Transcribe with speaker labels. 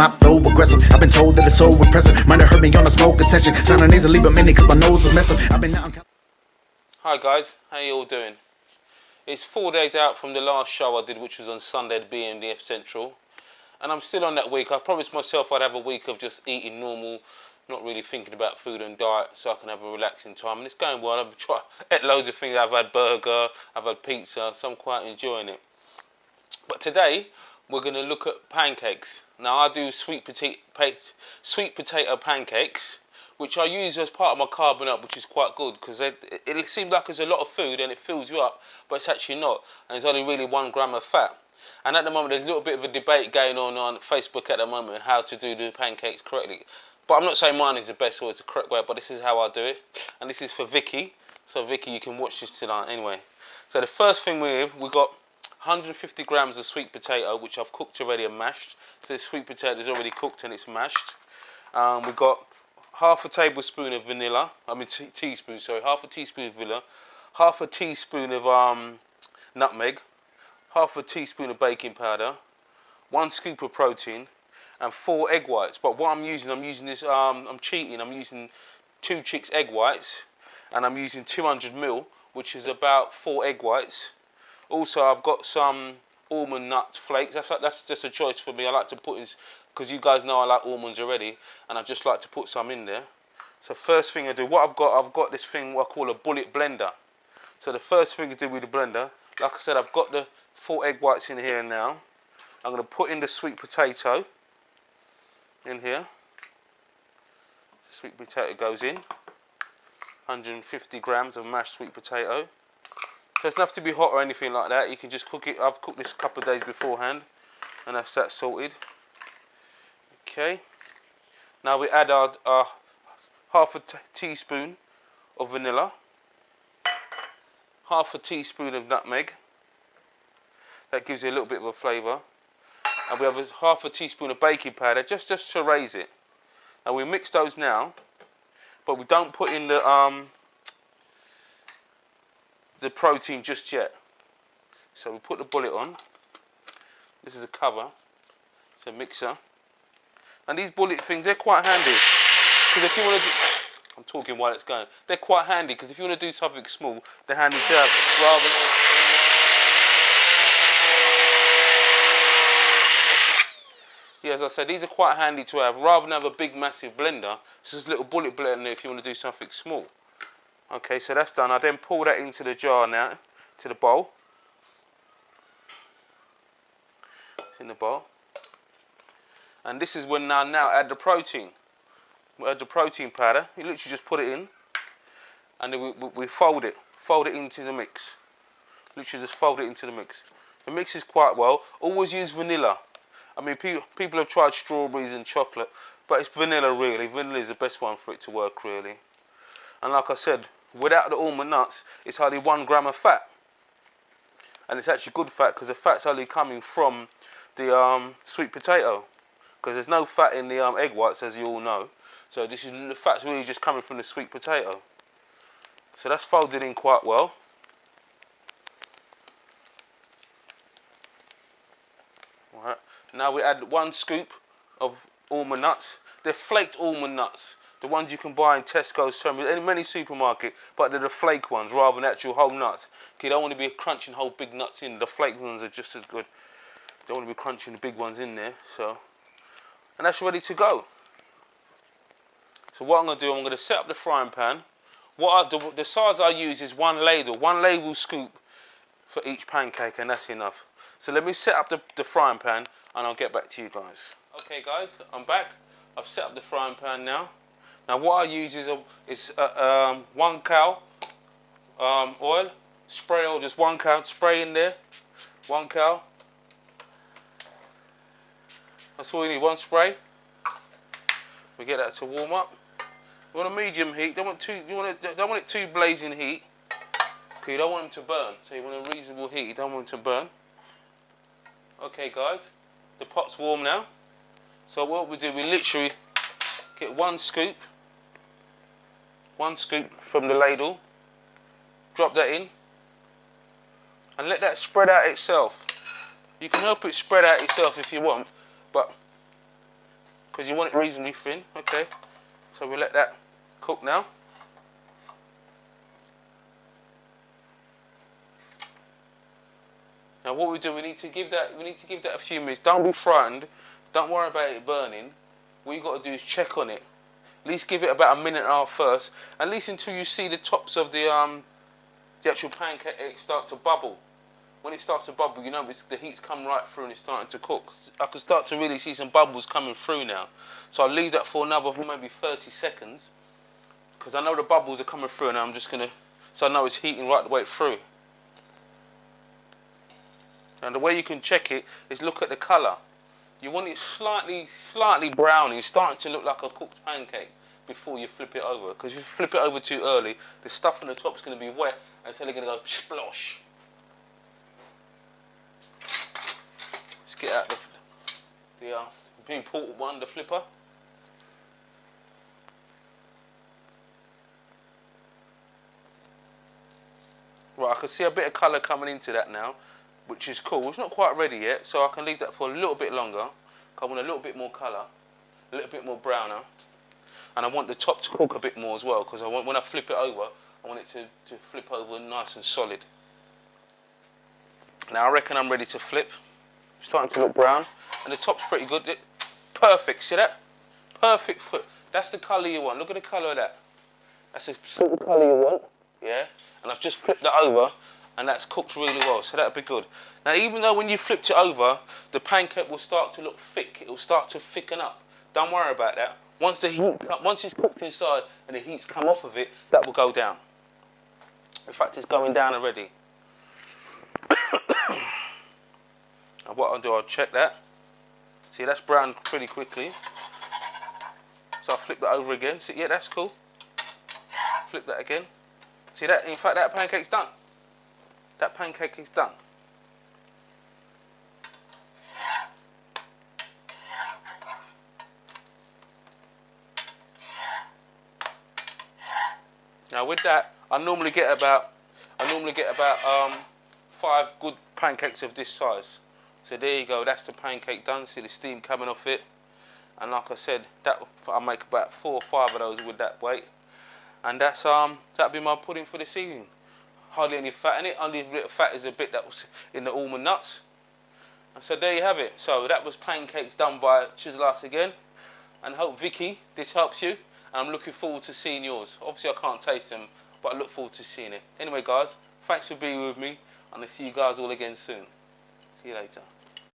Speaker 1: My flow aggressive. I've been told that it's so impressive. Might have heard me on a smoking session. Sounding easily but many cause my nose is messed up. I've been out.
Speaker 2: Hi guys, how you all doing? It's 4 days out from the last show I did, which was on Sunday at BMDF Central. And I'm still on that week. I promised myself I'd have a week of just eating normal, not really thinking about food and diet, so I can have a relaxing time. And it's going well. I've tried loads of things. I've had burger, I've had pizza, so I'm quite enjoying it. But today, we're going to look at pancakes. Now, I do sweet potato pancakes, which I use as part of my carb up, which is quite good, because it seems like there's a lot of food and it fills you up, but it's actually not. And there's only really 1 gram of fat. And at the moment, there's a little bit of a debate going on Facebook at the moment on how to do the pancakes correctly. But I'm not saying mine is the best or it's the correct way, but this is how I do it. And this is for Vicky. So Vicky, you can watch this tonight anyway. So the first thing we've got 150 grams of sweet potato, which I've cooked already and mashed. So the sweet potato is already cooked and it's mashed. We've got half a tablespoon of vanilla. Teaspoon, sorry. Half a teaspoon of vanilla. Half a teaspoon of nutmeg. Half a teaspoon of baking powder, 1 scoop of protein, and 4 egg whites. But what I'm using this, I'm cheating, I'm using 2 chicks egg whites, and I'm using 200 ml, which is about 4 egg whites. Also, I've got some almond nut flakes. That's just a choice for me. I like to put in, because you guys know I like almonds already, and I just like to put some in there. So first thing I do, I've got this thing what I call a bullet blender. So the first thing I do with the blender, like I said, I've got the 4 egg whites in here now. I'm going to put in the sweet potato in here. The sweet potato goes in. 150 grams of mashed sweet potato. It doesn't have to be hot or anything like that. You can just cook it. I've cooked this a couple of days beforehand, and that's that sorted. Okay. Now we add our half a teaspoon of vanilla, half a teaspoon of nutmeg. That gives you a little bit of a flavour. And we have half a teaspoon of baking powder, just to raise it. And we mix those now, but we don't put in the protein just yet. So we put the bullet on. This is a cover. It's a mixer. And these bullet things, they're quite handy. Because if you want to do, I'm talking while it's going. They're quite handy, because if you want to do something small, they're handy to have, rather than... Yeah, as I said, these are quite handy to have. Rather than have a big, massive blender, it's just a little bullet blender in there if you want to do something small. Okay, so that's done. I then pour that into the jar now, to the bowl. It's in the bowl. And this is when I now add the protein. We add the protein powder. You literally just put it in, and then we fold it into the mix. Literally just fold it into the mix. The mix is quite well. Always use vanilla. I mean, people have tried strawberries and chocolate, but it's vanilla really. Vanilla is the best one for it to work really. And like I said, without the almond nuts, it's hardly 1 gram of fat. And it's actually good fat, because the fat's only coming from the sweet potato. Because there's no fat in the egg whites, as you all know. So the fat's really just coming from the sweet potato. So that's folded in quite well. Right. Now we add 1 scoop of almond nuts. They're flaked almond nuts. The ones you can buy in Tesco's, in many supermarkets, but they're the flake ones rather than actual whole nuts. Okay, you don't want to be crunching whole big nuts in. The flake ones are just as good. You don't want to be crunching the big ones in there. So, and that's ready to go. So what I'm going to do, I'm going to set up the frying pan. The size I use is 1 ladle. 1 ladle scoop for each pancake, and that's enough. So let me set up the frying pan, and I'll get back to you guys. Okay guys, I'm back. I've set up the frying pan now. Now what I use is 1 cal oil, spray oil, just 1 cal, spray in there, 1 cal. That's all you need, 1 spray. We get that to warm up. You want a medium heat. Don't want it too blazing heat. Okay, you don't want them to burn. So you want a reasonable heat. You don't want them to burn. Okay, guys, the pot's warm now. So what we do, we literally get 1 scoop from the ladle, drop that in, and let that spread out itself. You can help it spread out itself if you want, but because you want it reasonably thin. Okay, so we'll let that cook now. Now what we do, we need to give that a few minutes. Don't be frightened. Don't worry about it burning. What you got to do is check on it. At least give it about a minute and a half first. At least until you see the tops of the actual pancake eggs start to bubble. When it starts to bubble, you know the heat's come right through and it's starting to cook. I can start to really see some bubbles coming through now. So I'll leave that for another maybe 30 seconds. Because I know the bubbles are coming through and I'm just going to... So I know it's heating right the way through. And the way you can check it is look at the colour. You want it slightly browny, starting to look like a cooked pancake before you flip it over. Because if you flip it over too early, the stuff on the top is going to be wet and so they're going to go splosh. Let's get out the important one, the flipper. Right, I can see a bit of colour coming into that now, which is cool. It's not quite ready yet, so I can leave that for a little bit longer. I want a little bit more colour, a little bit more browner, and I want the top to cook a bit more as well, because I want, when I flip it over, I want it to flip over nice and solid. Now I reckon I'm ready to flip. It's starting to look brown, and the top's pretty good. Perfect, see that? Perfect flip. That's the colour you want. Look at the colour of that. That's the sort of colour you want, yeah? And I've just flipped that over, and that's cooked really well, so that'll be good. Now, even though when you flipped it over, the pancake will start to look thick. It will start to thicken up. Don't worry about that. Once it's cooked inside and the heat's come off of it, that will go down. In fact, it's going down already. And what I'll do, I'll check that. See, that's browned pretty quickly. So I'll flip that over again. See, yeah, that's cool. Flip that again. See that? In fact, that pancake's done. That pancake is done. Now with that, I normally get about 5 good pancakes of this size. So there you go. That's the pancake done. See the steam coming off it. And like I said, I'll make about 4 or 5 of those with that weight. And that's that'll be my pudding for this evening. Hardly any fat in it. Only bit of fat is a bit that was in the almond nuts. And so there you have it. So that was pancakes done by Chiseled Ice again. And hope, Vicky, this helps you. And I'm looking forward to seeing yours. Obviously I can't taste them, but I look forward to seeing it. Anyway guys, thanks for being with me. And I'll see you guys all again soon. See you later.